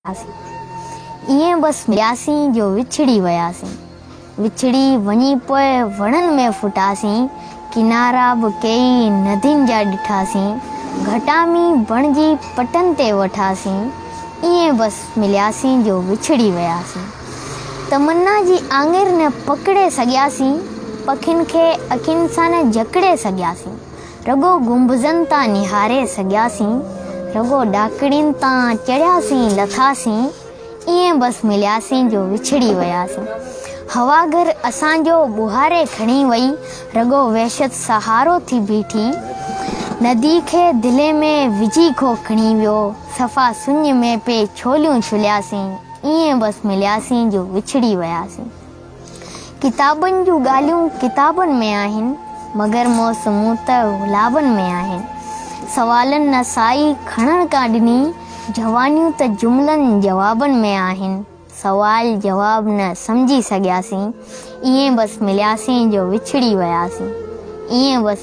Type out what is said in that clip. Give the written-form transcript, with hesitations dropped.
इएं बस मिलियासीं जो विछड़ी वियासीं। विछड़ी वञी पोइ वणनि में फुटासीं, किनारा बि कई नदियुनि जा ॾिठासीं, घटामी बणिजी पटनि ते वठासीं। इएं बस मिलियासीं जो विछड़ी वियासीं। तमन्ना जी आङिर न पकिड़े सघियासीं, पखियुनि खे अखियुनि सां न जकड़े सघियासीं, रॻो गुंबज़नि तां निहारे सघियासीं, रॻो ॾाकड़ियुनि तां चढ़ियासीं लथासीं। इएं बस मिलियासीं जो विछड़ी वियासीं। हवा घर असांजो ॿुहारे खणी वई, रॻो वहशत सहारो थी बीठी, नदी खे दिले में विझी खो खणी वियो, सफ़ा सुञ में पे छोलियूं छुलियासीं। इएं बस मिलियासीं जो विछड़ी वियासीं। किताबनि जूं ॻाल्हियूं किताबनि में आहिनि, मगर मौसमूं त गुलाबनि में आहिनि। सवालनि न साई खणण का ॾिनी, जवानियूं त जुमलनि जवाबनि में आहिनि। सवाल जवाब न सम्झी सघियासीं, इएं बस मिलियासीं जो विछड़ी वियासीं। इएं बस